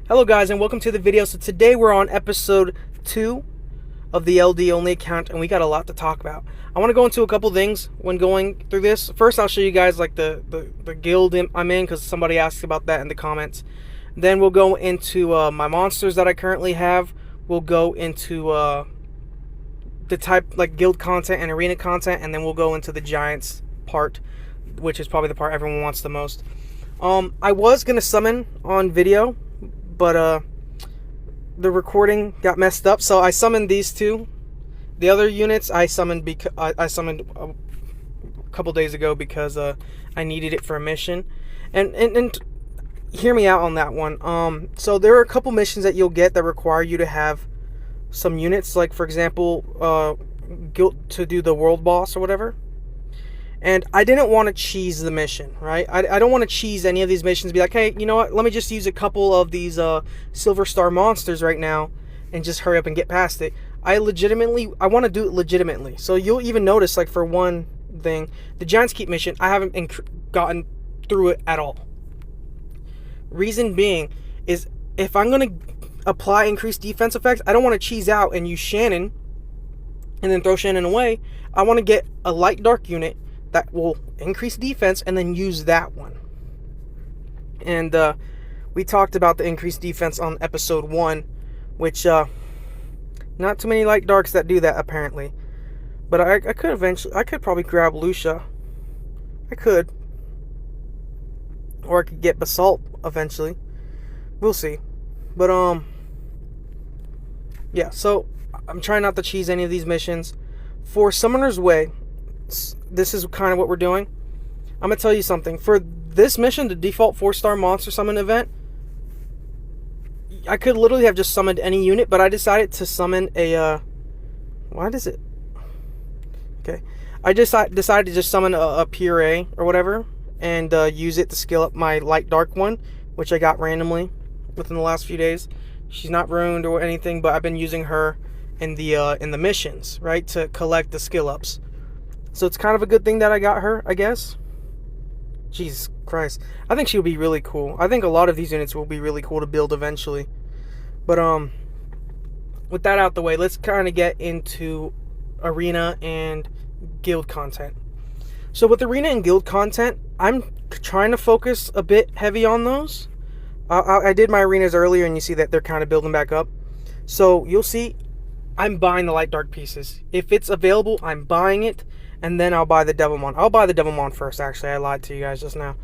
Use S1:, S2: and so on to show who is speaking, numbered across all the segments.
S1: Hello guys and welcome to the video. So today we're on episode 2 of the LD only account and we got a lot to talk about. I want to go into a couple things when going through this. First I'll show you guys like the guild I'm in because somebody asked about that in the comments. Then we'll go into my monsters that I currently have. We'll go into the type like guild content and arena content, and then we'll go into the giants part, which is probably the part everyone wants the most. I was going to summon on video, but the recording got messed up, so I summoned these two. The other units I summoned I summoned a couple days ago because I needed it for a mission. And hear me out on that one. So there are a couple missions that you'll get that require you to have some units, like for example, to do the world boss or whatever. And I didn't want to cheese the mission, right? I don't want to cheese any of these missions. Be like, hey, you know what? Let me just use a couple of these silver star monsters right now and just hurry up and get past it. I want to do it legitimately. So you'll even notice, like for one thing, the Giants Keep mission, I haven't gotten through it at all. Reason being is if I'm going to apply increased defense effects, I don't want to cheese out and use Shannon and then throw Shannon away. I want to get a light dark unit that will increase defense and then use that one. And we talked about the increased defense on episode 1, which not too many light darks that do that apparently. But I could probably grab Lucia. I could. Or I could get Basalt eventually. We'll see. But yeah, so I'm trying not to cheese any of these missions. For Summoner's Way, this is kind of what we're doing. I'm going to tell you something. For this mission, the default 4-star monster summon event, I could literally have just summoned any unit, but I decided to summon a, why does it? Okay. I decided to just summon a puree or whatever, and use it to skill up my light dark one, which I got randomly within the last few days. She's not ruined or anything, but I've been using her in the missions, right, to collect the skill ups. So it's kind of a good thing that I got her, I guess. Jesus Christ. I think she'll be really cool. I think a lot of these units will be really cool to build eventually. But with that out the way, let's kind of get into arena and guild content. So with arena and guild content, I'm trying to focus a bit heavy on those. I did my arenas earlier and you see that they're kind of building back up. So you'll see I'm buying the light dark pieces. If it's available, I'm buying it. And then I'll buy the Devilmon. I'll buy the Devilmon first, actually. I lied to you guys just now.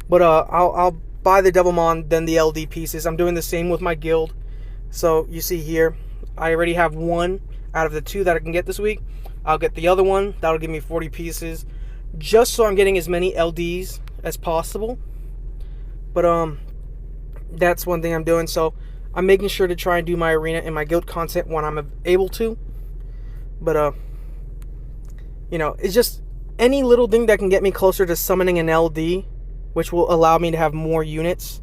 S1: But I'll buy the Devilmon, then the LD pieces. I'm doing the same with my guild. So you see here, I already have one out of the 2 that I can get this week. I'll get the other one. That'll give me 40 pieces. Just so I'm getting as many LDs as possible. But that's one thing I'm doing. So I'm making sure to try and do my arena and my guild content when I'm able to. But you know, it's just any little thing that can get me closer to summoning an LD, which will allow me to have more units,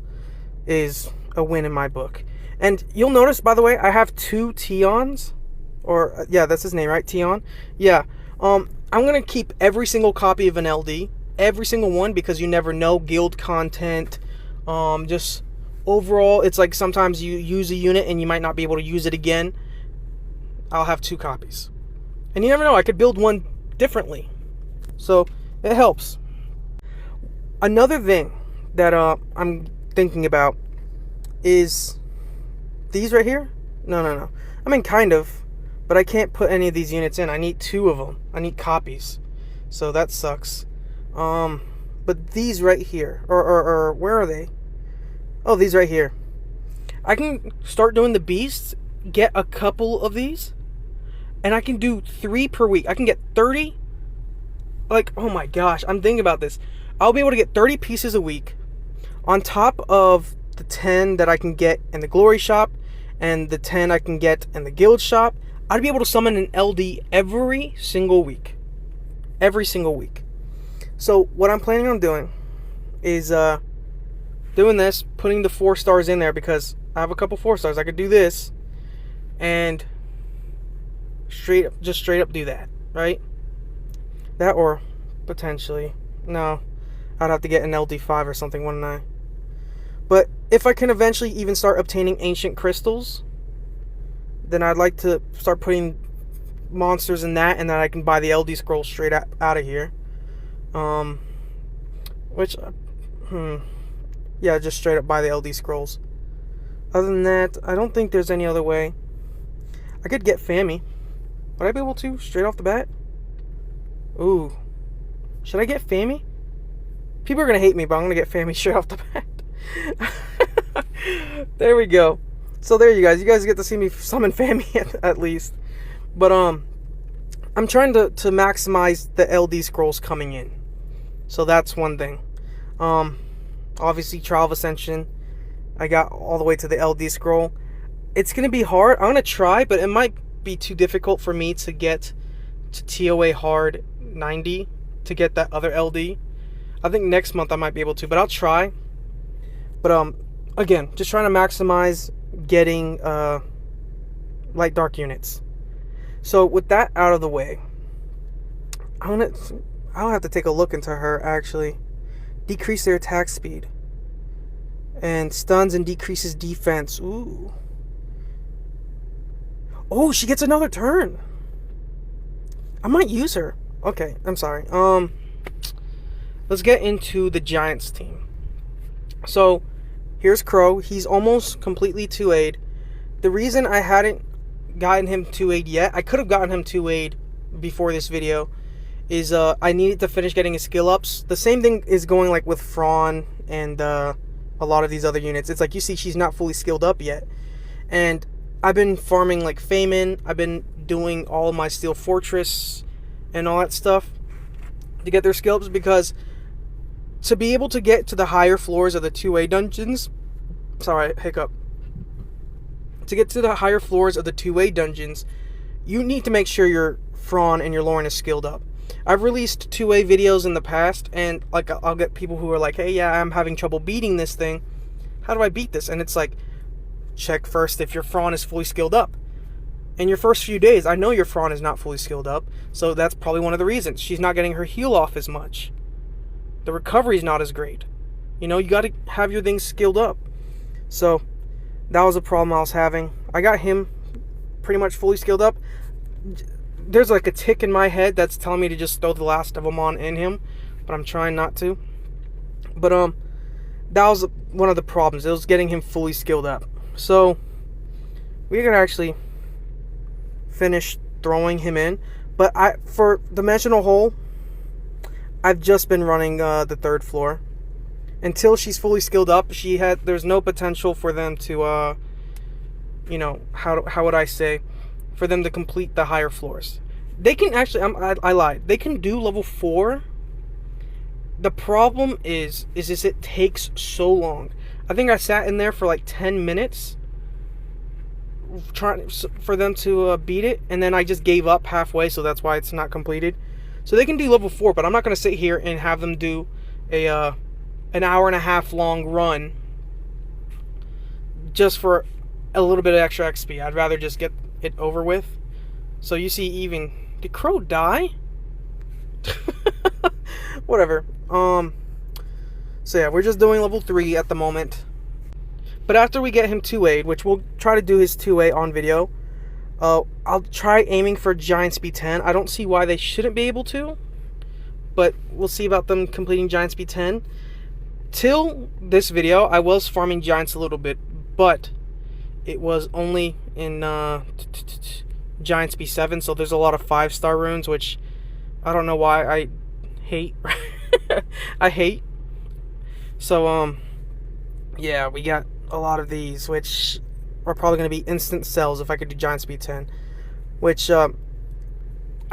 S1: is a win in my book. And you'll notice, by the way, I have 2 Tions. Or, yeah, that's his name, right? Tion? Yeah. I'm going to keep every single copy of an LD. Every single one, because you never know. Guild content. Just overall, it's like sometimes you use a unit and you might not be able to use it again. I'll have 2 copies. And you never know, I could build one differently, so it helps. Another thing that I'm thinking about is these right here. No. I mean, kind of, but I can't put any of these units in. I need 2 of them. I need copies, so that sucks. But these right here, or where are they? Oh, these right here. I can start doing the beasts, get a couple of these, and I can do 3 per week. I can get 30. Like, oh my gosh, I'm thinking about this. I'll be able to get 30 pieces a week on top of the 10 that I can get in the glory shop and the 10 I can get in the guild shop. I'd be able to summon an LD every single week. Every single week. So what I'm planning on doing is doing this, putting the 4 stars in there because I have a couple 4 stars. I could do this and straight up do that, right? That, or potentially, no, I'd have to get an LD5 or something, wouldn't I? But if I can eventually even start obtaining ancient crystals, then I'd like to start putting monsters in that, and then I can buy the LD scroll straight out of here. Which, yeah, just straight up buy the LD scrolls. Other than that, I don't think there's any other way. I could get Fami. Would I be able to straight off the bat? Ooh, should I get Fami? People are gonna hate me, but I'm gonna get Fami straight off the bat. There we go. So there you guys get to see me summon Fami at least. But I'm trying to maximize the LD scrolls coming in. So that's one thing. Obviously Trial of Ascension, I got all the way to the LD scroll. It's gonna be hard. I'm gonna try, but it might be too difficult for me to get to TOA hard 90 to get that other LD. I think next month I might be able to, but I'll try. But again, just trying to maximize getting light dark units. So with that out of the way, I'll have to take a look into her actually. Decrease their attack speed. And stuns and decreases defense. Ooh. Oh, she gets another turn. I might use her. Okay, I'm sorry. Let's get into the Giants team. So, here's Crow. He's almost completely 2A'd. The reason I hadn't gotten him 2A'd yet, I could have gotten him 2A'd before this video, is I needed to finish getting his skill ups. The same thing is going like with Frawn and a lot of these other units. It's like, you see, she's not fully skilled up yet. And I've been farming like Fayman. I've been doing all my Steel Fortress and all that stuff to get their skill ups, because to be able to get to the higher floors of the 2A dungeons, sorry, hiccup. To get to the higher floors of the 2A dungeons, you need to make sure your Frawn and your Lauren is skilled up. I've released 2A videos in the past, and like I'll get people who are like, hey, yeah, I'm having trouble beating this thing. How do I beat this? And it's like, check first if your Frawn is fully skilled up. In your first few days, I know your Frawn is not fully skilled up, so that's probably one of the reasons. She's not getting her heal off as much. The recovery is not as great. You know, you got to have your things skilled up. So, that was a problem I was having. I got him pretty much fully skilled up. There's like a tick in my head that's telling me to just throw the last of them on in him, but I'm trying not to. But that was one of the problems. It was getting him fully skilled up. So we can actually finish throwing him in. But for Dimensional Hole, I've just been running the third floor until she's fully skilled up. There's no potential for them to you know, how would I say, for them to complete the higher floors. They can actually, I lied. They can do level 4. The problem is it takes so long. I think I sat in there for like 10 minutes trying for them to beat it, and then I just gave up halfway, so that's why it's not completed. So they can do level 4, but I'm not going to sit here and have them do an hour and a half long run just for a little bit of extra XP. I'd rather just get it over with. So you see, even did Crow die? Whatever. So yeah, we're just doing level 3 at the moment. But after we get him 2A'd, which we'll try to do his 2A on video, I'll try aiming for Giant Speed 10. I don't see why they shouldn't be able to, but we'll see about them completing Giant Speed 10. Till this video, I was farming Giants a little bit, but it was only in Giant Speed 7, so there's a lot of 5-star runes, which I don't know why I hate. I hate. So, yeah, we got a lot of these, which are probably going to be instant sells if I could do Giant Speed 10. Which, I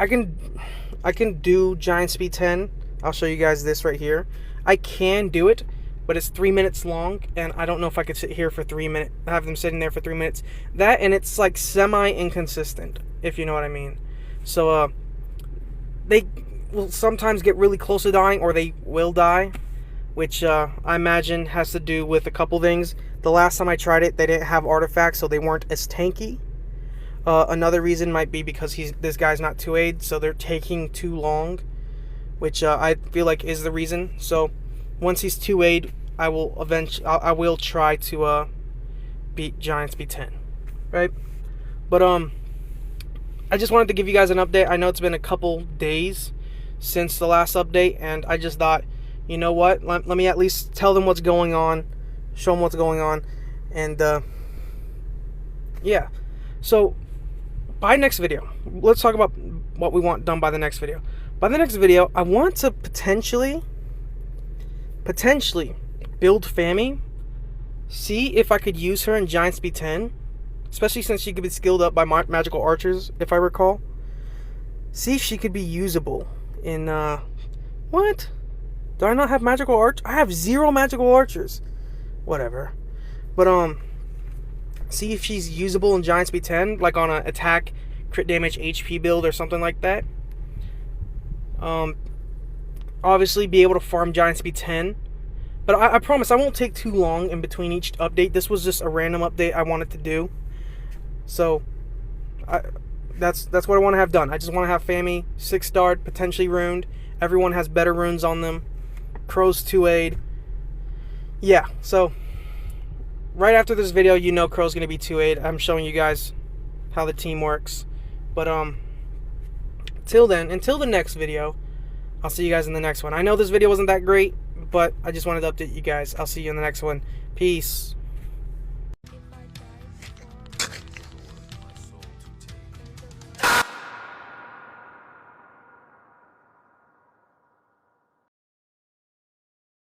S1: can do Giant Speed 10. I'll show you guys this right here. I can do it, but it's 3 minutes long, and I don't know if I could sit here for 3 minutes, have them sitting there for 3 minutes. That, and it's like semi-inconsistent, if you know what I mean. So, they will sometimes get really close to dying, or they will die, which I imagine has to do with a couple things. The last time I tried it, they didn't have artifacts, so they weren't as tanky. Another reason might be because this guy's not 2A'd, so they're taking too long, which I feel like is the reason. So once he's 2A'd, I will try to beat Giant Speed 10, right? But I just wanted to give you guys an update. I know it's been a couple days since the last update, and I just thought, you know what? Let me at least tell them what's going on, show them what's going on, and yeah. So by next video, let's talk about what we want done by the next video. By the next video, I want to potentially build Fami, see if I could use her in Giant Speed 10, especially since she could be skilled up by magical archers, if I recall. See if she could be usable in what? Do I not have magical arch? I have 0 magical archers. Whatever. But see if she's usable in Giant Speed 10, like on an attack, crit damage, HP build or something like that. Obviously be able to farm Giant Speed 10. But I promise I won't take too long in between each update. This was just a random update I wanted to do. So that's what I want to have done. I just want to have Fami 6-starred, potentially runed. Everyone has better runes on them. Crow's 2-aid. Yeah, so right after this video, you know Crow's going to be 2-aid. I'm showing you guys how the team works. But until the next video, I'll see you guys in the next one. I know this video wasn't that great, but I just wanted to update you guys. I'll see you in the next one. Peace.